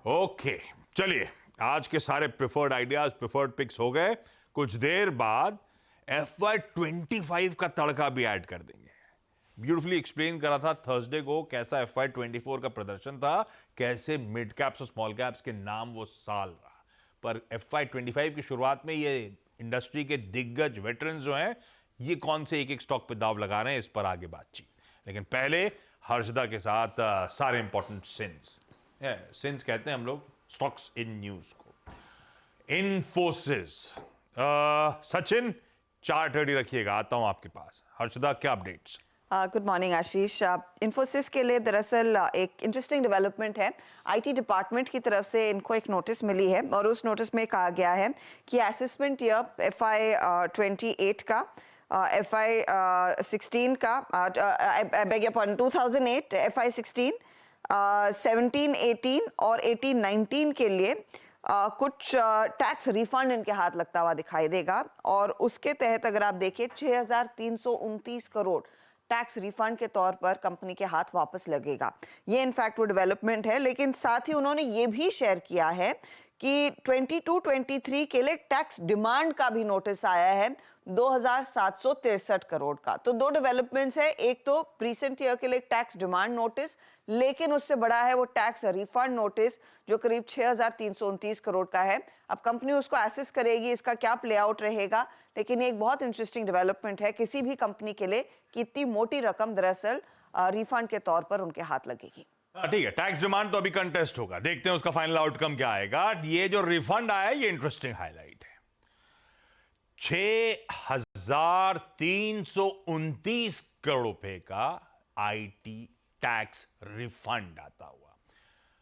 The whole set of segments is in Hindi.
ओके, चलिए आज के सारे प्रिफर्ड आइडियाज, प्रिफर्ड पिक्स हो गए। कुछ देर बाद FY25 का तड़का भी ऐड कर देंगे। ब्यूटीफुली एक्सप्लेन करा था थर्सडे को कैसा FY24 का प्रदर्शन था, कैसे मिड कैप्स और स्मॉल कैप्स के नाम वो साल रहा। पर FY25 की शुरुआत में ये इंडस्ट्री के दिग्गज वेटरन्स जो हैं, ये कौन से एक एक स्टॉक पे दाव लगा रहे हैं, इस पर आगे बातचीत। लेकिन पहले हर्षदा के साथ सारे इंपॉर्टेंट सिंस कहते हैं हम लोग स्टॉक्स इन न्यूज को। इन्फोसिस, सचिन चार्ट रेडी रखिएगा, आता हूं आपके पास। हर्षदा, क्या अपडेट्स? गुड मॉर्निंग आशीष। इन्फोसिस के लिए दरअसल एक इंटरेस्टिंग डेवलपमेंट है। आईटी डिपार्टमेंट की तरफ से इनको एक नोटिस मिली है और उस नोटिस में कहा गया है कि असेसमेंट ईयर FY28 का, FY16 का, बेग योर पार्डन 2008, FY16, 17, 18 और 18, 19 के लिए कुछ टैक्स रिफंड इनके हाथ लगता हुआ दिखाई देगा। और उसके तहत अगर आप देखिए 6,329 करोड़ टैक्स रिफंड के तौर पर कंपनी के हाथ वापस लगेगा। ये इनफैक्ट वो डेवलपमेंट है। लेकिन साथ ही उन्होंने ये भी शेयर किया है कि 22-23 के लिए टैक्स डिमांड का भी नोटिस आया है 2,763 करोड़ का। तो दो डेवलपमेंट्स है, एक तो प्रीसेंट ईयर के लिए टैक्स डिमांड नोटिस, लेकिन उससे बड़ा है वो टैक्स रिफंड नोटिस जो करीब 6,329 करोड़ का है। अब कंपनी उसको एसेस करेगी, इसका क्या प्ले आउट रहेगा। लेकिन एक बहुत इंटरेस्टिंग डेवलपमेंट है किसी भी कंपनी के लिए कि इतनी मोटी रकम दरअसल रिफंड के तौर पर उनके हाथ लगेगी। ठीक है, टैक्स डिमांड तो अभी कंटेस्ट होगा, देखते हैं उसका फाइनल आउटकम क्या आएगा। ये जो रिफंड आया, ये इंटरेस्टिंग हाईलाइट है। 6,329 करोड़ रुपए का आईटी टैक्स रिफंड आता हुआ।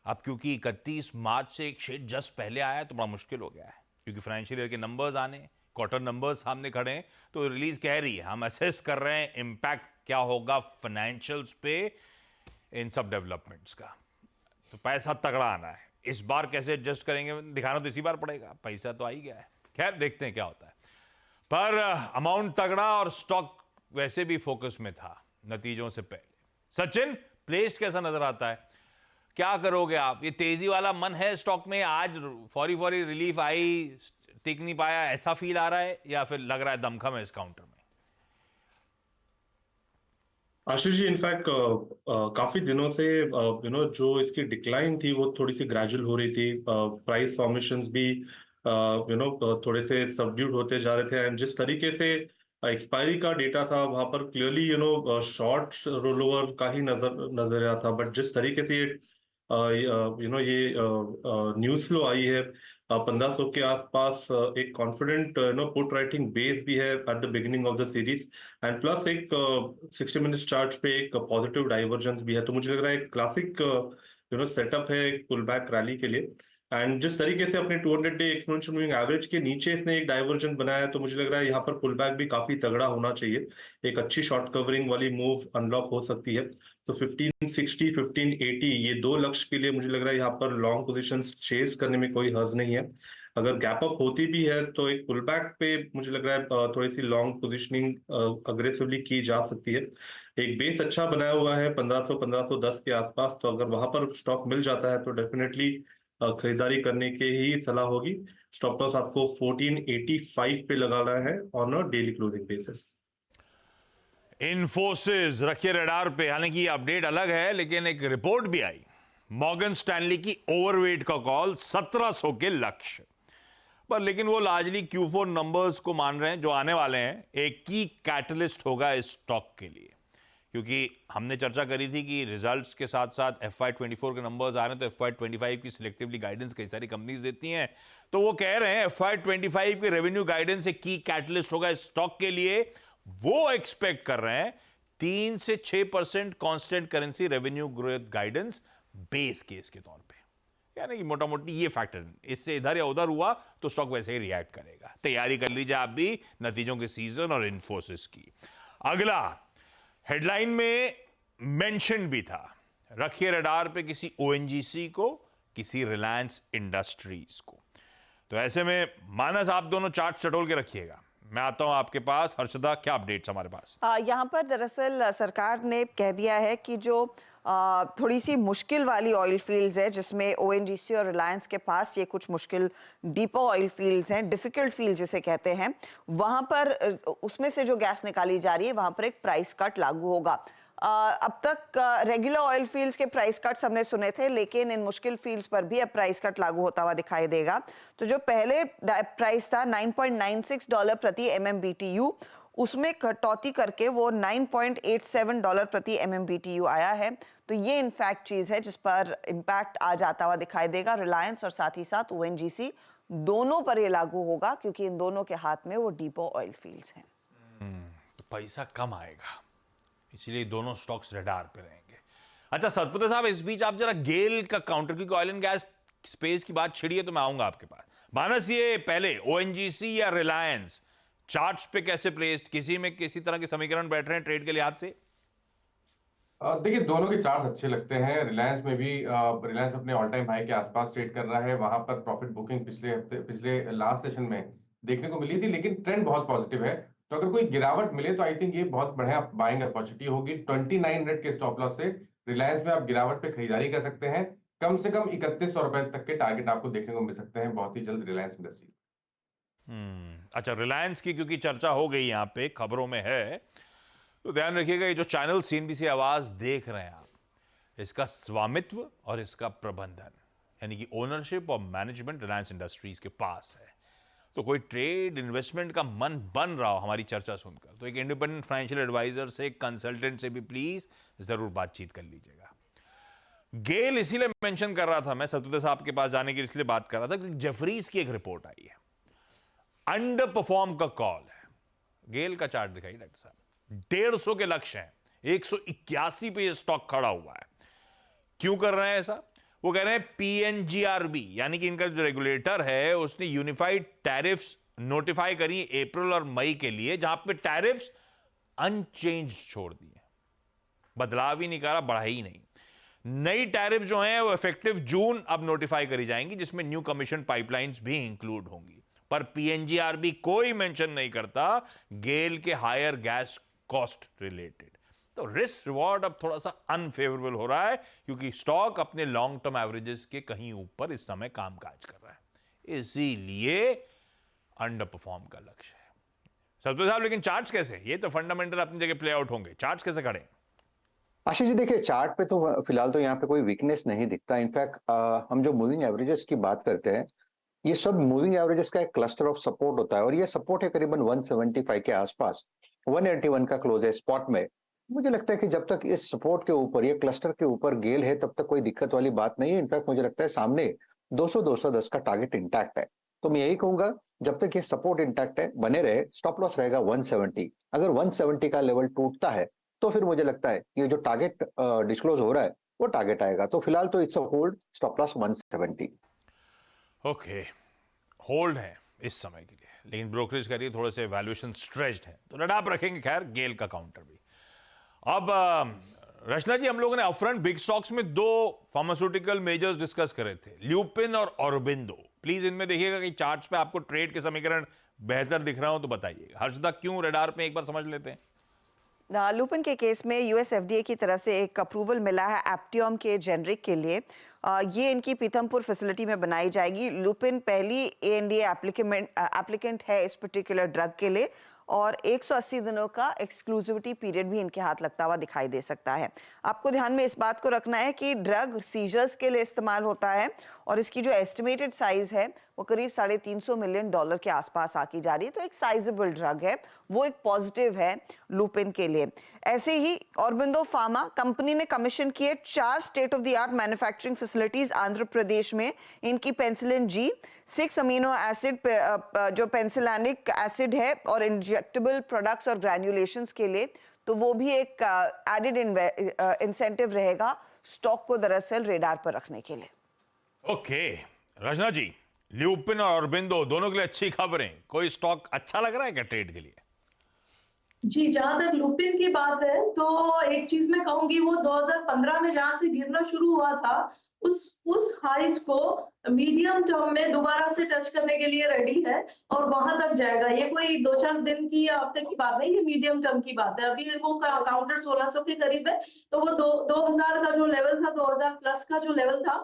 अब क्योंकि 31 मार्च से एक शेड जस्ट पहले आया तो बड़ा मुश्किल हो गया है, क्योंकि फाइनेंशियल ईयर के नंबर्स आने, क्वार्टर नंबर्स सामने खड़े हैं। तो रिलीज कह रही है हम असेस कर रहे हैं इंपैक्ट क्या होगा फाइनेंशियल्स पे इन सब डेवलपमेंट्स का। तो पैसा तगड़ा आना है, इस बार कैसे एडजस्ट करेंगे दिखाना तो इसी बार पड़ेगा। पैसा तो आ ही गया है, खैर देखते हैं क्या होता है। पर अमाउंट तगड़ा और स्टॉक वैसे भी फोकस में था नतीजों से पहले। सचिन, प्लेस्ड कैसा नजर आता है, क्या करोगे आप? ये तेजी वाला मन है स्टॉक में, आज फौरी फौरी रिलीफ आई, टिक नहीं पाया, ऐसा फील आ रहा है, या फिर लग रहा है दमखम है इस काउंटर में? आशीष जी, इनफैक्ट काफी दिनों से जो इसकी डिक्लाइन थी वो थोड़ी सी ग्रेजुअल हो रही थी। प्राइस फॉर्मेशंस भी थोड़े से सबड्यूड होते जा रहे थे। एंड जिस तरीके से एक्सपायरी का डेटा था वहां पर क्लियरली शॉर्ट रोल ओवर का ही नजर आ रहा था। बट जिस तरीके से ये न्यूज फ्लो आई है 1500 के आसपास, एक कॉन्फिडेंट पुट राइटिंग बेस भी है at the beginning of the series. And plus एक 60 मिनट चार्ट पे एक पॉजिटिव डाइवर्जेंस भी है। तो मुझे लग रहा है एक क्लासिक सेटअप है एक पुल बैक रैली के लिए। एंड जिस तरीके से अपने 200 डे एक्सपोनेंशियल मूविंग एवरेज के नीचे इसने एक डाइवर्जन बनाया है, तो मुझे लग रहा है यहाँ पर पुल बैक भी काफी तगड़ा होना चाहिए। एक अच्छी शॉर्ट कवरिंग वाली मूव अनलॉक हो सकती है। तो 1560, 1580 ये दो लक्ष्य के लिए मुझे लग रहा है यहाँ पर लॉन्ग पोजीशंस चेस करने में कोई हर्ज नहीं है। अगर गैप अप होती भी है तो एक पुल बैक पे मुझे लग रहा है थोड़ी सी लॉन्ग पोजीशनिंग अग्रेसिवली की जा सकती है। एक बेस अच्छा बनाया हुआ है 1500, 1510 के आसपास। तो अगर वहां पर स्टॉक मिल जाता है तो डेफिनेटली खरीदारी करने की ही सलाह होगी। स्टॉप लॉस आपको 1485 पे लगाना है on a daily closing basis. Infosys रखिए रडार पे। हालांकि ये अपडेट अलग है, लेकिन एक रिपोर्ट भी आई, मॉर्गन स्टैनली की ओवरवेट का कॉल 1700 के लक्ष्य पर। लेकिन वो लार्जली Q4 नंबर्स को मान रहे हैं जो आने वाले हैं, एक की कैटलिस्ट होगा इस स्टॉक के लिए। क्योंकि हमने चर्चा करी थी कि रिजल्ट्स के साथ साथ FY24 के नंबर्स आ रहे हैं, तो FY25 की सिलेक्टिवली गाइडेंस कई सारी कंपनीज देती हैं। तो वो कह रहे हैं FY25 के रेवेन्यू गाइडेंस एक की कैटलिस्ट होगा इस स्टॉक के लिए। वो एक्सपेक्ट कर रहे हैं 3 से 6% constant currency revenue growth guidance base case के तौर पे। यानी कि मोटा मोटी ये फैक्टर, इससे इधर या उधर हुआ तो स्टॉक वैसे ही रिएक्ट करेगा। तैयारी कर लीजिए आप भी नतीजों के सीजन और इन्फोसिस की। अगला हेडलाइन में मेंशन भी था, रखिए रडार पे किसी ONGC को, किसी रिलायंस इंडस्ट्रीज को। तो ऐसे में मानस आप दोनों चार्ट चटोल के रखिएगा, मैं आता हूं आपके पास। हर्षदा, क्या अपडेट्स हमारे पास? यहाँ पर दरअसल सरकार ने कह दिया है कि जो थोड़ी सी मुश्किल वाली ऑयल फील्ड्स है, जिसमें ओएनजीसी और रिलायंस के पास ये कुछ मुश्किल डीपर ऑयल फील्ड्स हैं, डिफिकल्ट फील्ड जिसे कहते हैं, वहां पर उसमें से जो गैस निकाली जा रही है वहां पर एक प्राइस कट लागू होगा। अब तक रेगुलर ऑयल फील्ड्स के प्राइस कट्स हमने सुने थे, लेकिन इन मुश्किल फील्ड्स पर भी अब प्राइस कट लागू होता हुआ दिखाई देगा। तो जो पहले प्राइस था $9.96 प्रति MMBTU, उसमें कटौती करके वो $9.87 प्रति MMBTU आया है। तो ये इनफैक्ट चीज है जिस पर इम्पैक्ट आ जाता हुआ दिखाई देगा। रिलायंस और साथ ही साथ ONGC दोनों पर ये लागू होगा, क्योंकि इन दोनों के हाथ में वो डीपर ऑयल फील्ड्स हैं। तो पैसा कम आएगा, इसलिए दोनों स्टॉक्स रडार पे रहेंगे। अच्छा सतपुत्र साहब, इस बीच आप जरा गेल का काउंटर, क्योंकि ऑयल एंड गैस स्पेस की बात छिड़ी है तो मैं आऊंगा आपके पास। मानस, ये पहले ONGC या रिलायंस चार्ट्स पे कैसे प्लेस्ड, किसी में किसी तरह के समीकरण बैठ रहे हैं ट्रेड के लिहाज से? देखिए, दोनों के चार्ट्स अच्छे लगते हैं। रिलायंस में भी रिलायंस अपने ऑल टाइम हाई के आसपास ट्रेड कर रहा है। वहां पर प्रॉफिट बुकिंग पिछले लास्ट सेशन में देखने को मिली थी, लेकिन ट्रेंड बहुत पॉजिटिव है। तो अगर कोई गिरावट मिले तो आई थिंक ये बहुत बढ़िया बाइंग अपॉर्चुनिटी होगी। 2900 के स्टॉप लॉस से रिलायंस में आप गिरावट पे खरीदारी कर सकते हैं। कम से कम 3100 रुपए तक के टारगेट आपको देखने को मिल सकते हैं बहुत ही जल्द रिलायंस इंडस्ट्री। अच्छा, रिलायंस की क्योंकि चर्चा हो गई यहाँ पे, खबरों में है, तो ध्यान रखिएगा ये जो चैनल CNBC आवाज देख रहे हैं आप, इसका स्वामित्व और इसका प्रबंधन यानी कि ओनरशिप और मैनेजमेंट रिलायंस इंडस्ट्रीज के पास है। तो कोई ट्रेड इन्वेस्टमेंट का मन बन रहा हो हमारी चर्चा सुनकर, तो एक इंडिपेंडेंट फाइनेंशियल एडवाइजर से, कंसल्टेंट से भी प्लीज जरूर बातचीत कर लीजिएगा। गेल इसीलिए मेंशन कर रहा था मैं, सतपुत्र साहब के पास जाने की इसलिए बात कर रहा था क्योंकि जेफरीज की एक रिपोर्ट आई है, अंडर परफॉर्म का कॉल है। गेल का चार्ट दिखाइए डॉक्टर साहब, 150 के लक्ष्य हैं, 181 पे ये स्टॉक खड़ा हुआ है। क्यों कर रहे हैं ऐसा? वो कह रहे हैं PNGRB यानी कि इनका जो रेगुलेटर है उसने यूनिफाइड टैरिफ्स नोटिफाई करी अप्रैल और मई के लिए, जहां पे टैरिफ्स अनचेंज छोड़ दिए, बदलाव ही नहीं करा, बढ़ाई ही नहीं। नई टैरिफ जो हैं वो इफेक्टिव जून अब नोटिफाई करी जाएंगी, जिसमें न्यू कमीशन पाइपलाइंस भी इंक्लूड होंगी। पर PNGRB कोई मेंशन नहीं करता गेल के हायर गैस कॉस्ट रिलेटेड। तो रिस्क रिवॉर्ड अब थोड़ा सा अनफेवरेबल हो रहा है, क्योंकि स्टॉक अपने लॉन्ग टर्म एवरेजेस के कहीं ऊपर इस समय कामकाज कर रहा है, इसीलिए अंडर परफॉर्म का लक्ष्य है। सतपुत्र साहब, लेकिन चार्ट्स कैसे? ये तो फंडामेंटल अपनी जगह प्ले आउट होंगे, चार्ट्स कैसे खड़े? आशीष जी, देखिए चार्ट पे तो फिलहाल तो यहाँ पे कोई वीकनेस नहीं दिखता। इनफैक्ट हम जो मूविंग एवरेजेस की बात करते हैं, ये सब मूविंग एवरेजेस का एक क्लस्टर ऑफ सपोर्ट होता है, और ये सपोर्ट है करीबन 175 के आसपास। 181 का क्लोज है स्पॉट में। मुझे लगता है कि जब तक इस सपोर्ट के ऊपर, ये क्लस्टर के ऊपर गेल है, तब तक कोई दिक्कत वाली बात नहीं है। इनफैक्ट मुझे लगता है सामने 200-210 का टारगेट इंटैक्ट है। तो मैं यही कहूंगा, जब तक ये सपोर्ट इंटैक्ट है, बने रहे, स्टॉप लॉस रहेगा 170। अगर 170 का लेवल टूटता है तो फिर मुझे लगता है ये जो टारगेट डिस्क्लोज हो रहा है वो टारगेट आएगा। तो फिलहाल तो it's a hold, stop loss 170। Okay, hold है इस समय के लिए, लेकिन ब्रोकरेज करिए थोड़े से वैल्यूएशन स्ट्रेच्ड है, तो रडाप रखेंगे खैर गेल का काउंटर भी। अब रचना जी, हम लोगों ने अपफ्रंट बिग स्टॉक्स में 2 फार्मास्यूटिकल मेजर्स डिस्कस करे थे, ल्यूपिन और ऑरोबिंदो। प्लीज इनमें देखिएगा कि चार्ट्स पे आपको ट्रेड के समीकरण बेहतर दिख रहा हो तो बताइएगा। हर्षदा, क्यों रडार पे एक बार समझ लेते हैं। लुपिन के केस में US FDA की तरफ से एक अप्रूवल मिला है एप्टियम के जेनरिक के लिए। ये इनकी पीथमपुर फैसिलिटी में बनाई जाएगी। लुपिन पहली ANDA एप्लीकेंट है इस पर्टिकुलर ड्रग के लिए, और 180 दिनों का एक्सक्लूसिविटी पीरियड भी इनके हाथ लगता हुआ दिखाई दे सकता है। आपको ध्यान में इस बात को रखना है कि ड्रग सीजर्स के लिए इस्तेमाल होता है, और इसकी जो एस्टिमेटेड साइज है वो करीब $350 मिलियन के आसपास आकी जा रही है। तो एक साइजेबल ड्रग है, वो एक पॉजिटिव है लुपिन के लिए। ऐसे ही ऑरोबिंदो फार्मा कंपनी ने कमीशन किए 4 state of the art manufacturing facilities Andhra Pradesh में। इनकी पेंसिलिन G, 6 अमीनो एसिड जो पेंसिलानिक एसिड है, और इंजेक्टेबल प्रोडक्ट्स और ग्रैन्युलेशंस के लिए, तो वो भी एक एडेड इंसेंटिव रहेगा स्टॉक को दरअसल रेडार पर रखने के लिए। ओके रचना जी, ल्यूपिन और ऑरोबिंदो दोनों के लिए अच्छी खबरें। कोई स्टॉक अच्छा लग रहा है क्या ट्रेड के लिए? जी, जहाँ तक लुपिन की बात है, तो एक चीज़ मैं कहूँगी, वो 2015 में जहाँ से गिरना शुरू हुआ था, उस हाइज़ को मीडियम टर्म में दोबारा से टच करने के लिए रेडी है और वहाँ तक जाएगा। ये कोई 2-4 दिन की या हफ्ते की बात नहीं, ये मीडियम टर्म की बात है। अभी वो काउंटर 1600 के करीब है, तो वो 2000 का जो लेवल था, 2000 प्लस का जो लेवल था,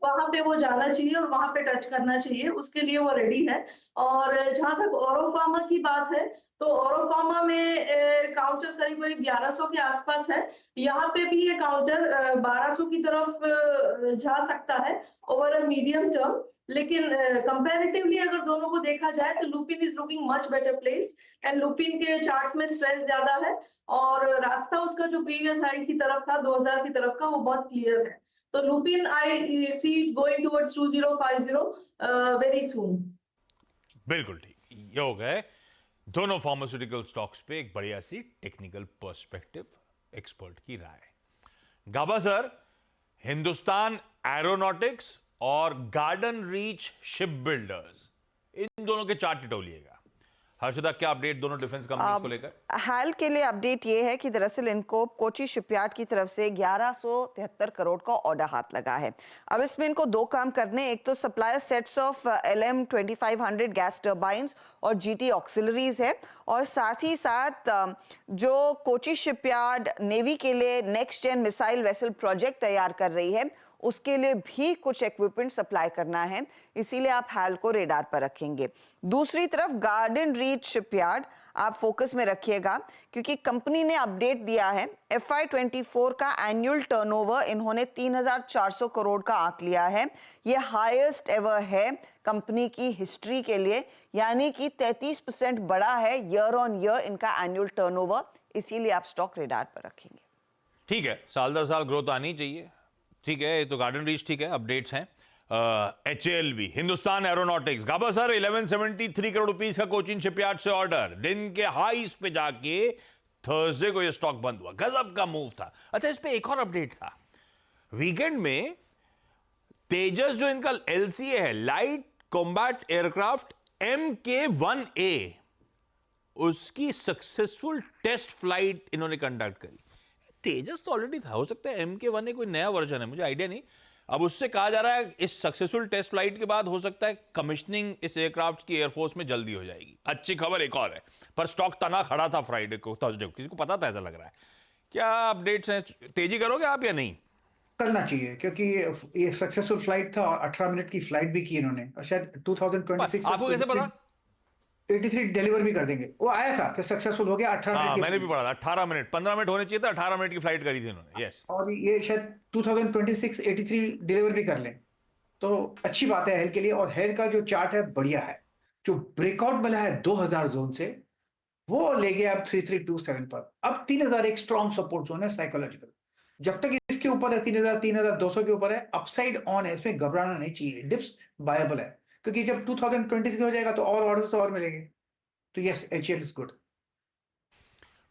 वहाँ पे वो जाना चाहिए और वहाँ पे टच करना चाहिए, उसके लिए वो रेडी है। और जहाँ तक ऑरो फार्मा की बात है, तो ऑरो फार्मा में काउंटर करीब-करीब 1100 के आसपास है। यहाँ पे भी ये काउंटर 1200 की तरफ जा सकता है ओवर अ मीडियम टर्म। लेकिन कंपैरेटिवली अगर दोनों को देखा जाए, तो Lupin is looking much better placed and Lupin के चार्ट्स में स्ट्रेंथ ज्यादा है और रास्ता उसका जो प्रीवियस हाई की तरफ था 2000 की तरफ का, वो बहुत क्लियर है। तो Lupin I see it going towards 2050 very soon. बिल्कुल ठीक, ये हो गए दोनों फार्मास्यूटिकल स्टॉक्स पे एक बढ़िया सी टेक्निकल पर्सपेक्टिव, एक्सपर्ट की राय। गाबा सर, हिंदुस्तान एरोनॉटिक्स और गार्डन रीच शिप बिल्डर्स, इन दोनों के चार्ट टटोलिएगा। हर्षदा, क्या अपडेट दोनों डिफेंस कंपनीज को लेकर? हाल के लिए अपडेट ये है कि दरअसल इनको कोची शिपयार्ड की तरफ से 1173 करोड़ का ऑर्डर हाथ लगा है। अब इसमें इनको दो काम करने, एक तो supplier sets of LM 2500 gas turbines और GT ऑक्सिलरीज है, और साथ ही साथ जो कोची शिपयार्ड नेवी के लिए next gen missile vessel project तैयार कर रही है, उसके लिए भी कुछ इक्विपमेंट सप्लाई करना है, इसीलिए आप हाल को रेडार पर रखेंगे। दूसरी तरफ गार्डन रीच शिपयार्ड आप फोकस में रखिएगा, क्योंकि कंपनी ने अपडेट दिया है। FY24 का एनुअल टर्नओवर इन्होंने 3400 करोड़ का आंक लिया है। ये हाईएस्ट एवर है कंपनी की हिस्ट्री के लिए, यानी कि 33% बड़ा है ईयर ऑन ईयर इनका एनुअल टर्नओवर, इसीलिए आप स्टॉक रेडार पर रखेंगे। ठीक है, साल दर साल ग्रोथ आनी चाहिए। ठीक है, ये तो गार्डन रीच ठीक है, अपडेट्स हैं। HAL, हिंदुस्तान एरोनॉटिक्स, गाबा सर 1173 करोड़ रुपीस का कोचिन शिपयार्ड से ऑर्डर, दिन के हाईस पे जाके थर्सडे को ये स्टॉक बंद हुआ, गजब का मूव था। अच्छा, इस पे एक और अपडेट था, वीकेंड में तेजस जो इनका LCA है, लाइट कॉम्बैट एयरक्राफ्ट MK1A, उसकी सक्सेसफुल टेस्ट फ्लाइट इन्होंने कंडक्ट करी। तेजस तो ऑलरेडी था, हो सकता है MK1A कोई नया वर्जन है, मुझे आइडिया नहीं। अब उससे कहा जा रहा है इस सक्सेसफुल टेस्ट फ्लाइट के बाद हो सकता है कमिश्निंग इस एयरक्राफ्ट की एयरफोर्स में जल्दी हो जाएगी। अच्छी खबर एक और है, पर स्टॉक तना खड़ा था फ्राइडे को, थर्सडे को, किसी को पता था ऐसा लग रहा है। क्या अपडेट्स हैं, तेजी करोगे आप या नहीं? करना चाहिए, क्योंकि ये सक्सेसफुल फ्लाइट था और 18 मिनट की फ्लाइट भी की इन्होंने, और शायद 2026 आपको कैसे पता? 83 डिलीवर भी कर देंगे। वो आया था फिर सक्सेसफुल हो गया 18 मिनट की। मैंने भी पढ़ा था 18 मिनट, 15 मिनट होने चाहिए था, 18 मिनट की फ्लाइट करी थी इन्होंने। यस, और ये शायद 2026 83 डिलीवर भी कर लें, तो अच्छी बात है हेल के लिए। और हेल का जो चार्ट है बढ़िया है, जो ब्रेकआउट मिला है 2000 जोन से, वो ले गया अब 3327 पर। अब 3000 एक स्ट्रॉन्ग सपोर्ट जोन है साइकोलॉजिकल। जब तक इसके ऊपर है 3000 3200 के ऊपर है, अपसाइड ऑन है, इसमें घबराना नहीं चाहिए, डिप्स बायबल है, क्योंकि जब 2026 हो जाएगा तो और ऑर्डर्स और मिलेंगे। तो yes, HAL is good.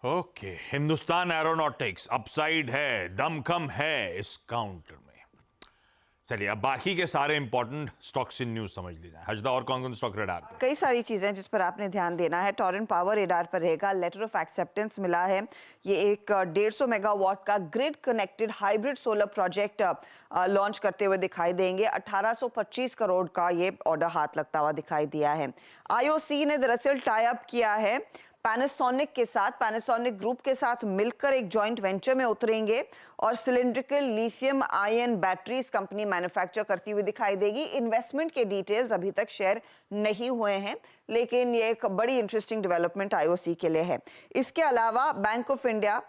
Okay, Hindustan aeronautics upside है, दमखम है इस काउंटर में। चलिए, अब बाकी के सारे इंपॉर्टेंट स्टॉक्स इन न्यूज समझ लीजिए। हजदा, और कौन कौन स्टॉक रेडार पे? कई सारी चीजें जिस पर आपने ध्यान देना है। टोरेंट पावर रेडार पर रहेगा, लेटर ऑफ एक्सेप्टेंस मिला है। ये एक 150 मेगावाट का grid connected hybrid solar project launch करते हुए दिखाई देंगे। 1825 करोड़ का ये ऑर्डर हाथ लगता हुआ दिखाई दिया है। IOC ने दरअसल टाई अप किया है पैनासोनिक के साथ, पैनासोनिक ग्रुप के साथ मिलकर एक जॉइंट वेंचर में उतरेंगे और cylindrical lithium ion batteries company manufacture करती हुई दिखाई देगी। इन्वेस्टमेंट के डिटेल्स अभी तक शेयर नहीं हुए हैं, लेकिन ये एक बड़ी इंटरेस्टिंग डेवलपमेंट IOC के लिए है। इसके अलावा bank of India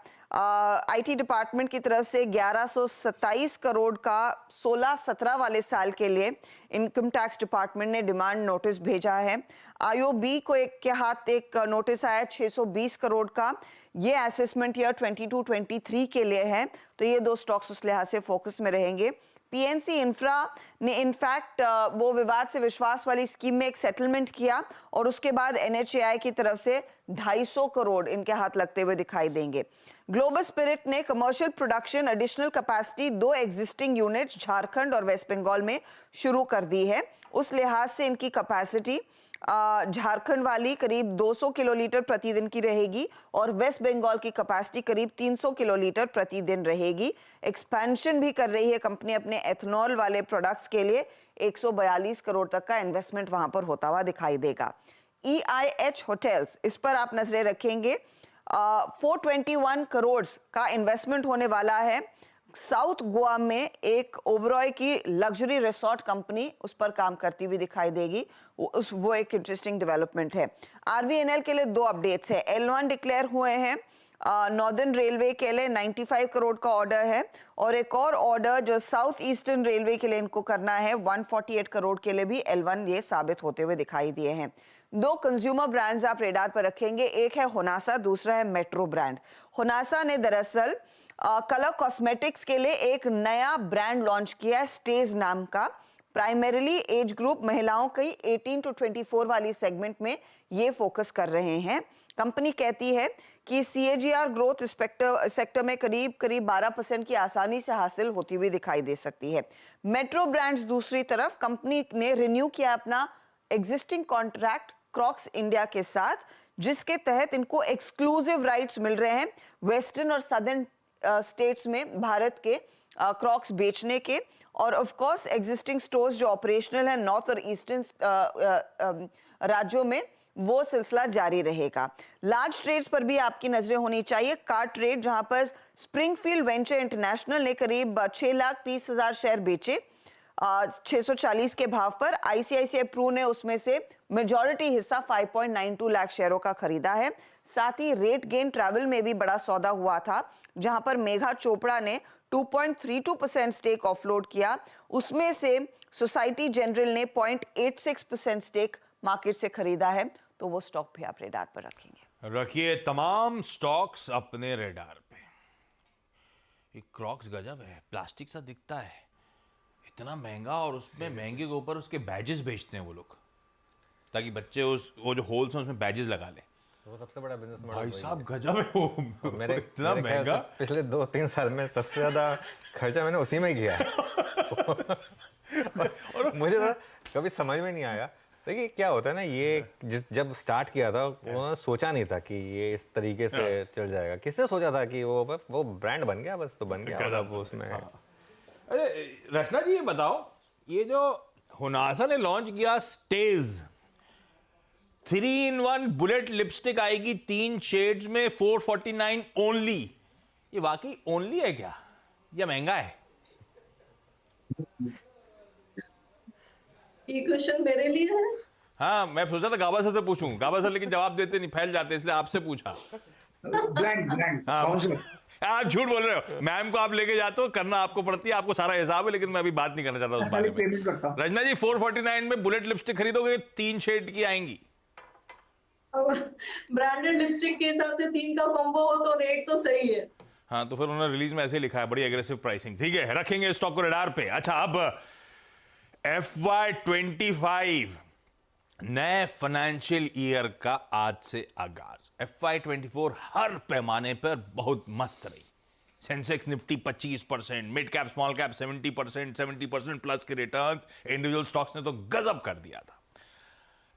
IT department की तरफ से 1127 करोड़ का 16-17 वाले साल के लिए इनकम टैक्स डिपार्टमेंट ने डिमांड नोटिस भेजा है। IOB को के हाथ एक नोटिस आया 620 करोड़ का, ये असेसमेंट ईयर 22-23 के लिए है। तो ये दो स्टॉक्स उस लिहाज से फोकस में रहेंगे। PNC इंफ्रा ने इनफैक्ट वो विवाद से विश्वास वाली स्कीम में एक सेटलमेंट किया और उसके बाद NHAI की तरफ से 250 करोड़ इनके हाथ लगते हुए दिखाई देंगे। ग्लोबल स्पिरिट ने commercial production additional capacity 2 existing units Jharkhand और वेस्ट बंगाल में शुरू कर दी है। उस लिहाज से इनकी कैपेसिटी झारखंड वाली करीब 200 किलोलीटर प्रतिदिन की रहेगी और वेस्ट बंगाल की कैपेसिटी करीब 300 किलोलीटर प्रतिदिन रहेगी। एक्सपेंशन भी कर रही है कंपनी अपने एथेनॉल वाले प्रोडक्ट्स के लिए। 142 करोड़ तक का इन्वेस्टमेंट वहां पर होता हुआ दिखाई देगा। EIH होटल्स, इस पर आप नजरें रखेंगे। 421 करोड़ का इन्वेस्टमेंट होने वाला है। साउथ गोवा में एक ओबरॉय की लग्जरी रिसोर्ट कंपनी उस पर काम करती हुई दिखाई देगी। वो एक इंटरेस्टिंग डेवलपमेंट है। RVNL के लिए 2 अपडेट्स है। L1 डिक्लेयर हुए हैं। नॉर्दर्न रेलवे के लिए 95 करोड़ का ऑर्डर है और एक और ऑर्डर जो साउथ ईस्टर्न रेलवे के लिए इनको करना है 148 करोड़ के लिए भी L1 ये साबित होते हुए दिखाई दिए हैं। 2 कंज्यूमर ब्रांड्स आप रेडार पर रखेंगे। एक है होनासा, दूसरा है मेट्रो ब्रांड। होनासा ने दरअसल कलर कॉस्मेटिक्स के लिए एक नया ब्रांड लॉन्च किया है, स्टेज नाम का। प्राइमरीली एज ग्रुप महिलाओं की 18 to 24 वाली सेगमेंट में ये फोकस कर रहे हैं। कंपनी कहती है कि CAGR ग्रोथ सेक्टर में करीब 12% की आसानी से हासिल होती हुई दिखाई दे सकती है। मेट्रो ब्रांड्स दूसरी तरफ कंपनी ने रिन्यू किया अपना एग्जिस्टिंग कॉन्ट्रैक्ट क्रॉक्स इंडिया के साथ, जिसके तहत इनको एक्सक्लूसिव राइट्स मिल रहे हैं वेस्टर्न और सदर्न स्टेट्स में भारत के क्रॉक्स बेचने के। और ऑफ कोर्स एग्जिस्टिंग स्टोर्स जो ऑपरेशनल है नॉर्थ और ईस्टर्न राज्यों में, वो सिलसिला जारी रहेगा। लार्ज ट्रेड्स पर भी आपकी नजरें होनी चाहिए। कार ट्रेड, जहां पर स्प्रिंगफील्ड वेंचर इंटरनेशनल ने करीब 6,30,000 शेयर बेचे 640 के भाव पर। ICICI प्रू ने उसमें से मेजॉरिटी हिस्सा 5.92 लाख शेयरों का खरीदा है। साथ ही रेट गेन ट्रैवल में भी बड़ा सौदा हुआ था, जहां पर मेघा चोपड़ा ने 2.32% स्टेक ऑफलोड किया। उसमें से सोसाइटी जनरल ने 0.86% स्टेक मार्केट से खरीदा है। तो वो स्टॉक भी आप रेडार पर रखेंगे। रखिए तमाम स्टॉक्स अपने रेडार पे। ये क्रॉक्स गजब है, प्लास्टिक सा दिखता है, इतना महंगा, और उसमें महंगे के ऊपर उसके बैजेस बेचते हैं वो लोग, ताकि बच्चे वो जो होल्स हैं उसमें बैजेस लगा लें। वो सबसे बड़ा बिजनेस मॉडल भाई वही साहब है। गजब है वो। मेरे इतना मेरे ख्याल से महंगा। पिछले 2-3 साल में सबसे ज्यादा खर्चा मैंने उसी में किया है। और मुझे तो कभी समझ में नहीं आया। देखिए क्या होता है ना, ये जब स्टार्ट किया था उन्होंने सोचा नहीं था कि ये इस तरीके से चल जाएगा। किसने सोचा था कि वो ब्रांड बन गया, बस तो बन गया, और अब वो उसमें है। अरे रचना जी, ये बताओ, ये जो होनासा ने लॉन्च किया स्टेज 3-in-1 बुलेट लिपस्टिक आएगी 3 शेड्स में 449 ओनली, ये वाकई ओनली है क्या या महंगा है? ये क्वेश्चन मेरे लिए है। हाँ, मैं सोचा था गाबा सर से पूछूं, गाबा सर लेकिन जवाब देते नहीं, फैल जाते, इसलिए आपसे पूछा। ब्लैंक हाँ, बाउंसर। आप झूठ बोल रहे हो। मैम को आप लेके जाते हो, करना आपको पड़ती है, आपको सारा हिसाब है, लेकिन मैं अभी बात नहीं करना चाहता उस बारे में। पेमेंट करता हूं। रचना जी, 449 में बुलेट लिपस्टिक खरीदोगे 3 शेड की आएंगी। ब्रांडेड लिपस्टिक के हिसाब से 3 का कॉम्बो हो तो रेट तो सही है। हाँ, तो फिर उन्होंने रिलीज में ऐसे ही लिखा है, बड़ी एग्रेसिव प्राइसिंग। ठीक है, रखेंगे स्टॉक को रडार पे। अच्छा, अब FY25 नए फाइनेंशियल ईयर का आज से आगाज। FY24 हर पैमाने पर बहुत मस्त रही। Sensex Nifty 25%, mid cap small cap 70%, 70% plus के रिटर्न। इंडिविजुअल स्टॉक्स ने तो गजब कर दिया था।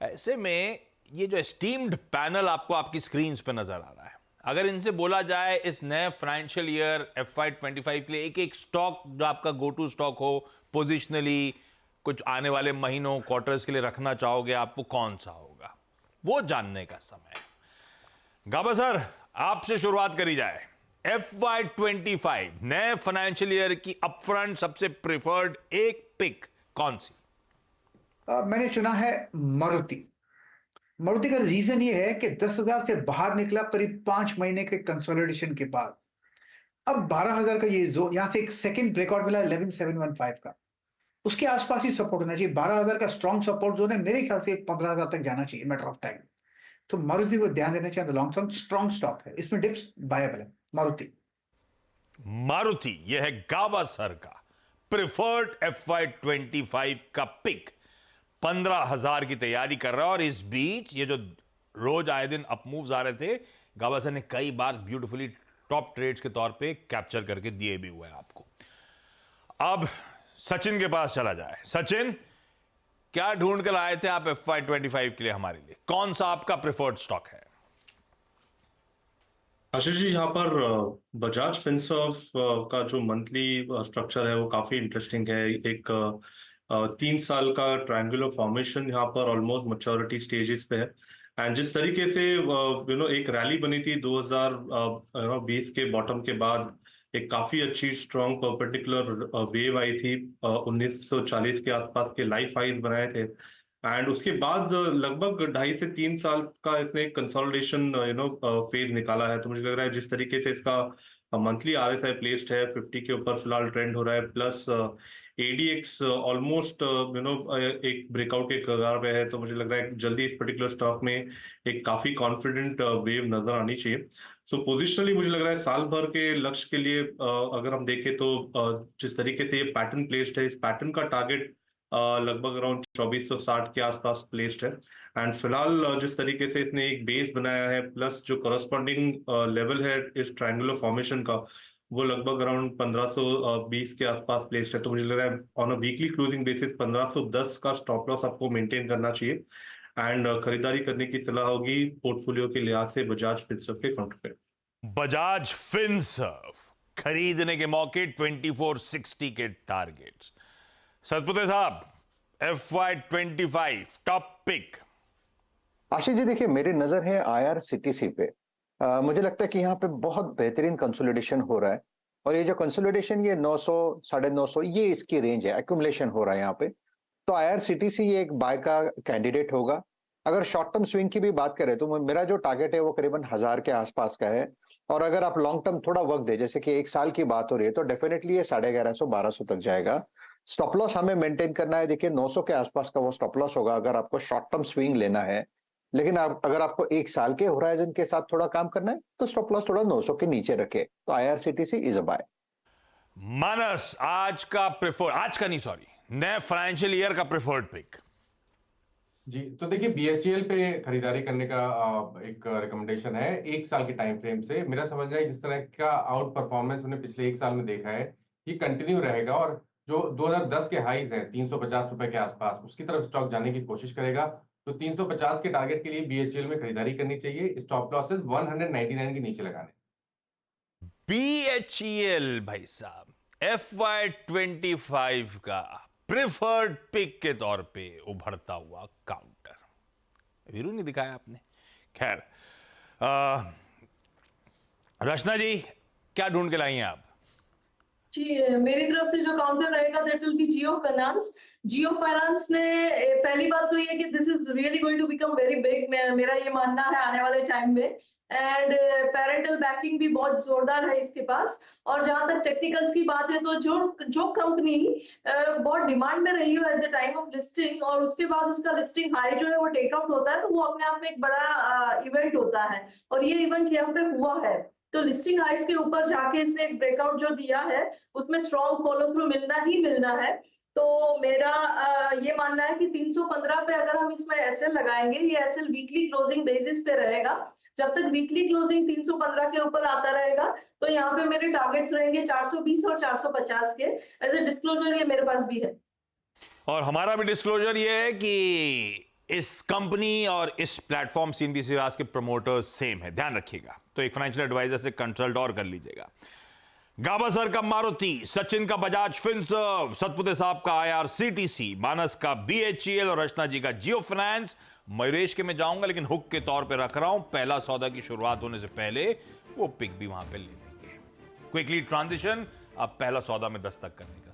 ऐसे में ये जो स्टीम्ड पैनल आपको आपकी स्क्रीन पे नजर आ रहा है, अगर इनसे बोला जाए इस नए फाइनेंशियल ईयर FY25 के लिए एक एक स्टॉक जो आपका गो टू स्टॉक हो, पोजिशनली कुछ आने वाले महीनों क्वार्टर्स के लिए रखना चाहोगे, आपको कौन सा होगा, वो जानने का समय है। गाबा सर, आपसे शुरुआत करी जाए। FY25 नए फाइनेंशियल ईयर की अपफ्रंट सबसे प्रिफर्ड एक पिक कौन सी? मैंने चुना है मारुति। मारुति का रीजन ये है कि 10,000 से बाहर निकला करीब 5 महीने के कंसोलिडेशन के बाद। अब 12,000 का ये जोन, यहां से एक सेकंड ब्रेकआउट मिला 11,715 का, उसके आसपास ही सपोर्ट होना चाहिए। 12,000 का स्ट्रॉन्ग सपोर्ट जोन है, मेरे ख्याल से 15,000 तक जाना चाहिए मैटर ऑफ टाइम। तो मारुति को ध्यान देना चाहिए। लॉन्ग टर्म स्ट्रॉन्ग स्टॉक है, इसमें डिप्स बायबल है। मारुति, यह है गाबा सर का प्रिफर्ड FY25 का पिक। 15,000 की तैयारी कर रहा है, और इस बीच ये जो रोज आए दिन अपमूव्स आ रहे थे, गाबा सर ने कई बार ब्यूटीफुली टॉप ट्रेड्स के तौर पे कैप्चर करके दिए भी हुए हैं आपको। अब सचिन के पास चला जाए। सचिन, क्या ढूंढ कर लाए थे आप FY25 के लिए हमारे लिए? कौन सा आपका प्रेफर्ड स्टॉक है? आशीष जी, यहाँ पर बजाज फिनसर्व का जो मंथली स्ट्रक्चर है वो काफी इंटरेस्टिंग है। एक 3 साल का ट्रायंगुलर फॉर्मेशन यहाँ पर ऑलमोस्ट मैच्योरिटी स्टेजेस पे है। एंड जिस तरीके से एक रैली बनी थी 2020 के बॉटम के बाद, एक काफी अच्छी स्ट्रॉन्ग परपेंडिकुलर वेव आई थी, 1940 के आसपास के लाइफ हाइज बनाए थे। एंड उसके बाद लगभग 2.5 से 3 साल का इसने कंसोलिडेशन फेज निकाला है। तो मुझे लग रहा है जिस तरीके से इसका मंथली RSI प्लेस्ड है 50 के ऊपर फिलहाल ट्रेंड हो रहा है, प्लस ADX ऑलमोस्ट एक ब्रेकआउट के कगार पे है। तो मुझे लग रहा है जल्दी इस पर्टिकुलर स्टॉक में एक काफी कॉन्फिडेंट वेव नजर आनी चाहिए। सो पोजिशनली मुझे लग रहा है साल भर के लक्ष्य के लिए अगर हम देखें तो जिस तरीके से ये पैटर्न प्लेस्ड है, इस पैटर्न का टारगेट लगभग अराउंड 2460 के आसपास प्लेस्ड है। एंड फिलहाल जिस तरीके से इसने एक बेस बनाया है, प्लस जो करस्पॉन्डिंग लेवल है इस ट्रायंगुलर फॉर्मेशन का, वो लगभग अराउंड 1520 के आसपास प्लेस्ड है। तो मुझे लग रहा है on a weekly closing basis 1510 का स्टॉप लॉस आपको मेंटेन करना चाहिए। एंड खरीदारी करने की सलाह होगी पोर्टफोलियो के लिहाज से बजाज फिनसर्व के काउंटर पे। बजाज फिनसर्व खरीदने के मौके 2460 के टारगेट्स। सतपुते साहब, FY25 top pick. Ashish ji देखिए, मेरी नजर है IRCTC पे। मुझे लगता है कि यहाँ पे बहुत बेहतरीन कंसोलिडेशन हो रहा है, और ये जो कंसोलिडेशन ये 900 950 ये इसकी रेंज है, एक्यूमुलेशन हो रहा है यहाँ पे। तो IRCTC ये एक बाय का कैंडिडेट होगा। अगर शॉर्ट टर्म स्विंग की भी बात करें तो मेरा जो टारगेट है वो करीबन 1000 के आसपास का है। और अगर आप लॉन्ग टर्म थोड़ा वक्त दे, जैसे कि 1 साल की बात हो रही है, तो डेफिनेटली ये 1150 1200 तक जाएगा। स्टॉप लॉस हमें मेंटेन करना है, देखिए 900 के आसपास का वो स्टॉप लॉस होगा अगर आपको शॉर्ट टर्म स्विंग लेना है। लेकिन अगर आपको 1 साल के होराइजन के साथ थोड़ा काम करना है तो स्टॉप लॉस थोड़ा 900 के नीचे रखे। तो IRCTC इज अ बाय। मानस, आज का नए फाइनेंशियल ईयर का प्रेफर्ड पिक। जी, तो देखिए BHEL पे खरीदारी करने का एक रिकमेंडेशन है 1 साल के टाइम फ्रेम से। मेरा समझना है जिस तरह का आउट परफॉर्मेंस हमने पिछले 1 साल में देखा है, ये कंटिन्यू रहेगा, और जो 2010 के हाईज है 350 रुपए के आसपास, उसकी तरफ स्टॉक जाने की कोशिश करेगा। तो 350 के टारगेट के लिए BHEL में खरीदारी करनी चाहिए। स्टॉप लॉसेस 199 के नीचे लगाने। BHEL भाई साहब FY25 का प्रेफर्ड पिक के तौर पे उभरता हुआ काउंटर। वीरू नहीं दिखाया आपने। खैर, रचना जी क्या ढूंढ के लाई हैं आप? जी, मेरी तरफ से जो काउंटर रहेगा that will be Jio Finance. Jio Finance ने पहली बात तो ये कि this is really going to become very big, मेरा ये मानना है आने वाले टाइम में। एंड पेरेंटल बैकिंग भी बहुत जोरदार है इसके पास। और जहां तक टेक्निकल्स की बात है तो जो कंपनी बहुत डिमांड में रही हो at the time of listing, और उसके बाद उसका लिस्टिंग हाई जो है वो टेकआउट होता है, तो वो अपने आप में एक बड़ा इवेंट होता है, और ये इवेंट यहाँ पे हुआ है। तो लिस्टिंग हाइस के ऊपर जाके इसने एक ब्रेकआउट जो दिया है उसमें स्ट्रॉन्ग फॉलो थ्रू मिलना ही मिलना है। तो मेरा ये मानना है कि 315 पे अगर हम इसमें एसएल लगाएंगे, ये एसएल वीकली क्लोजिंग बेसिस पे रहेगा। जब तक वीकली क्लोजिंग 315 के ऊपर आता रहेगा तो यहाँ पे मेरे टारगेट्स रहेंगे 420 और 450 के। एज ए डिस्क्लोजर ये मेरे पास भी है, और हमारा भी डिस्क्लोजर ये है कि इस कंपनी और इस प्लेटफॉर्म CNBC सिराज के प्रमोटर्स सेम है, ध्यान रखिएगा। तो एक फाइनेंशियल एडवाइजर से कंसल्ट और कर लीजिएगा। गाभासर का मारुति, सचिन का बजाज फिनसर्व, सतपुते साहब का IRCTC, मानस का BHEL और रचना जी का जियो फाइनेंस। मयूरेश के मैं जाऊंगा, लेकिन हुक के तौर पे रख रहा हूं, पहला सौदा की शुरुआत होने से पहले वो पिक भी वहां पे ले लेंगे। क्विकली ट्रांजिशन, अब पहला सौदा में दस्तक करने का